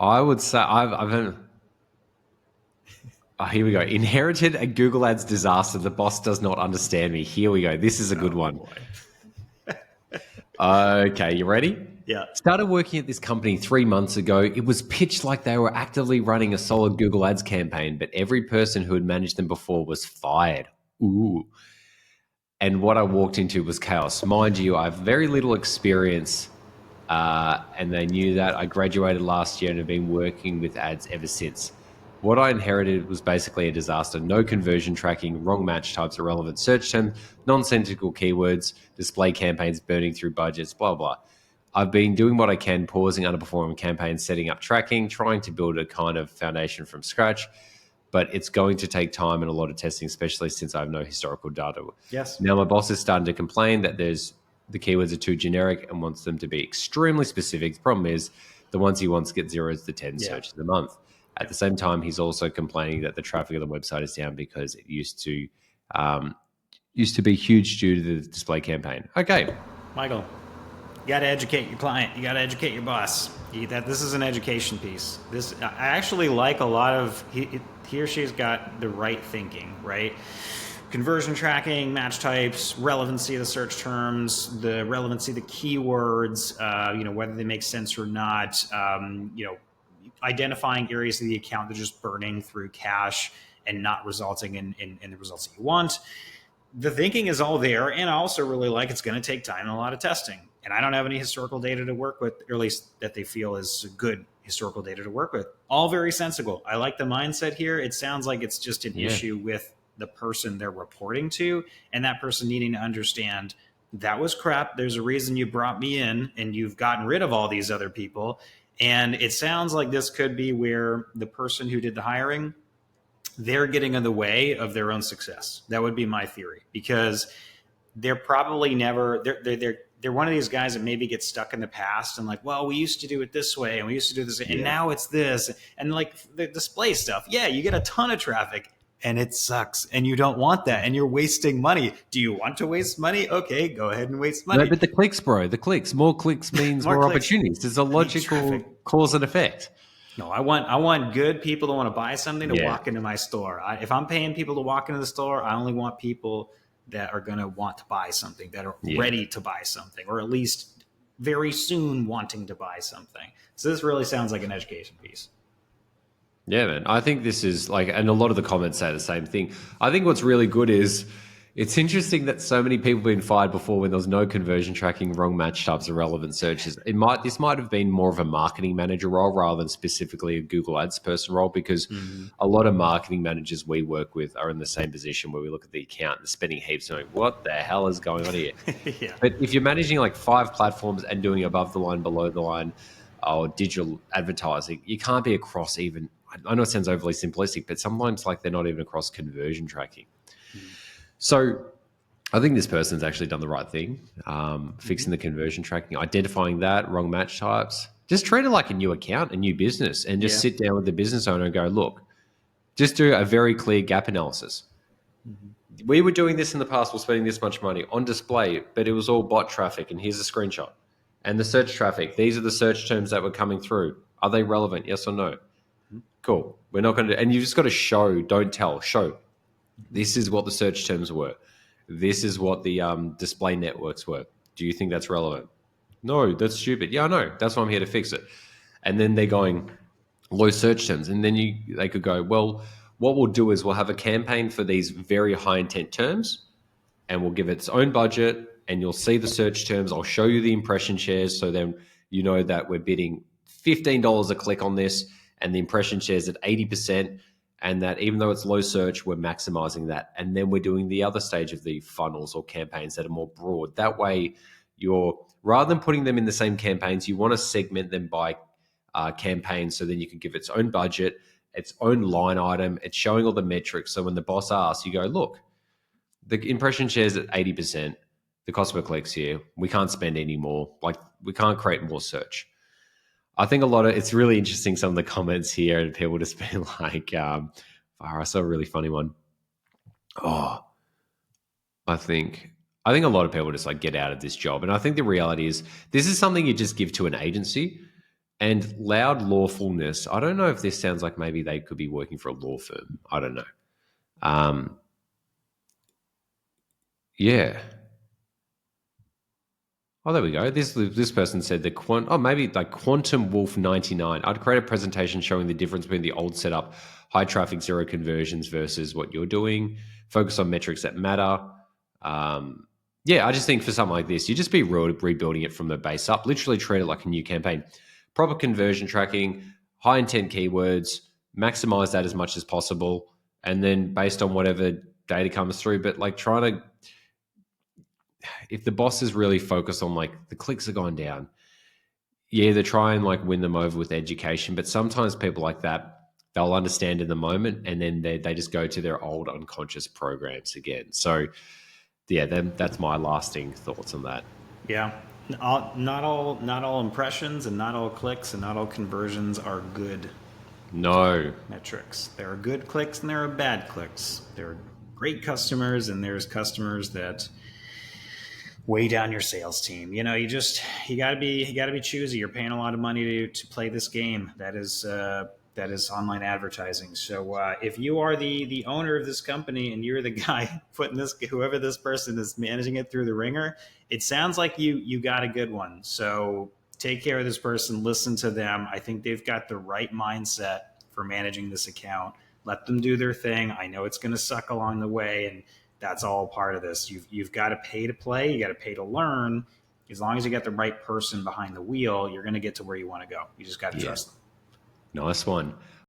I would say here we go. Inherited a Google Ads disaster. The boss does not understand me. Here we go. This is a good one. Boy. Okay, you ready? Yeah. Started working at this company 3 months ago. It was pitched like they were actively running a solid Google Ads campaign, but every person who had managed them before was fired. Ooh. And what I walked into was chaos. Mind you, I have very little experience, and they knew that. I graduated last year and have been working with ads ever since. What I inherited was basically a disaster. No conversion tracking, wrong match types, irrelevant search terms, nonsensical keywords, display campaigns burning through budgets, blah, blah. I've been doing what I can, pausing underperforming campaigns, setting up tracking, trying to build a kind of foundation from scratch. But it's going to take time and a lot of testing, especially since I have no historical data. Yes. Now my boss is starting to complain that the keywords are too generic and wants them to be extremely specific. The problem is the ones he wants get 0 to 10 searches a month. At the same time, he's also complaining that the traffic of the website is down because it used to be huge due to the display campaign. Okay, Michael, you got to educate your client. You got to educate your boss. This is an education piece. I actually like a lot of he or she's got the right thinking, right? Conversion tracking, match types, relevancy of the search terms, the relevancy of the keywords, whether they make sense or not, identifying areas of the account that are just burning through cache and not resulting in the results that you want. The thinking is all there, and I also really like it's going to take time and a lot of testing. And I don't have any historical data to work with, or at least that they feel is good historical data to work with. All very sensible. I like the mindset here. It sounds like it's just an issue with the person they're reporting to, and that person needing to understand that was crap. There's a reason you brought me in, and you've gotten rid of all these other people. And it sounds like this could be where the person who did the hiring, they're getting in the way of their own success. That would be my theory, because they're probably never, they're one of these guys that maybe get stuck in the past and like, well, we used to do it this way and we used to do this and now it's this. And like the display stuff, you get a ton of traffic and it sucks and you don't want that and you're wasting money. Do you want to waste money? Okay, go ahead and waste money. No, but the clicks, bro, more clicks means more opportunities. There's a logical cause and effect. No, I want good people to want to buy something to walk into my store. If I'm paying people to walk into the store, I only want people that are going to want to buy something, that are ready to buy something, or at least very soon wanting to buy something. So this really sounds like an education piece. Yeah, man. I think this is like, and a lot of the comments say the same thing. I think what's really good is it's interesting that so many people have been fired before when there was no conversion tracking, wrong match types, irrelevant searches. This might have been more of a marketing manager role rather than specifically a Google Ads person role, because a lot of marketing managers we work with are in the same position where we look at the account and spending heaps and going, what the hell is going on here? But if you're managing like 5 platforms and doing above the line, below the line, or digital advertising, you can't be across even, I know it sounds overly simplistic, but sometimes like they're not even across conversion tracking. So I think this person's actually done the right thing, fixing the conversion tracking, identifying that, wrong match types. Just treat it like a new account, a new business, and just sit down with the business owner and go, look, just do a very clear gap analysis. We were doing this in the past, we're spending this much money on display, but it was all bot traffic, and here's a screenshot. And the search traffic, these are the search terms that were coming through. Are they relevant, yes or no? Cool. We're not going to, and you just got to show, don't tell, show. This is what the search terms were. This is what the display networks were. Do you think that's relevant? No, that's stupid. Yeah, I know. That's why I'm here to fix it. And then they're going low search terms. And then they could go, well, what we'll do is we'll have a campaign for these very high intent terms, and we'll give it its own budget, and you'll see the search terms. I'll show you the impression shares. So then you know that we're bidding $15 a click on this, and the impression shares at 80%. And that even though it's low search, we're maximizing that. And then we're doing the other stage of the funnels or campaigns that are more broad. That way, rather than putting them in the same campaigns, you want to segment them by campaigns, so then you can give its own budget, its own line item. It's showing all the metrics. So when the boss asks, you go, look, the impression shares at 80%, the cost per click's here. We can't spend any more. Like, we can't create more search. I think it's really interesting, some of the comments here, and people just being like, I saw a really funny one. I think a lot of people just like get out of this job. And I think the reality is this is something you just give to an agency, And loud lawfulness. I don't know if this sounds like maybe they could be working for a law firm. I don't know. Um, yeah. Oh, there we go. This person said maybe like Quantum Wolf 99. I'd create a presentation showing the difference between the old setup, high traffic, zero conversions versus what you're doing. Focus on metrics that matter. Yeah, I just think for something like this, you just be rebuilding it from the base up. Literally treat it like a new campaign. Proper conversion tracking, high intent keywords, maximize that as much as possible, and then based on whatever data comes through. But like trying to, if the boss is really focused on like the clicks are going down, you either try and like win them over with education, but sometimes people like that, they'll understand in the moment and then they just go to their old unconscious programs again. So yeah, that's my lasting thoughts on that. Yeah. Not all impressions and not all clicks and not all conversions are good No. metrics. There are good clicks and there are bad clicks. There are great customers and there's customers that weigh down your sales team. You got to be choosy. You're paying a lot of money to play this game. That is online advertising. So if you are the owner of this company and you're the guy putting whoever this person is managing it through the ringer, it sounds like you got a good one. So take care of this person. Listen to them. I think they've got the right mindset for managing this account. Let them do their thing. I know it's going to suck along the way, and that's all part of this. You've got to pay to play. You got to pay to learn. As long as you got the right person behind the wheel, you're going to get to where you want to go. You just got to trust them. Nice one.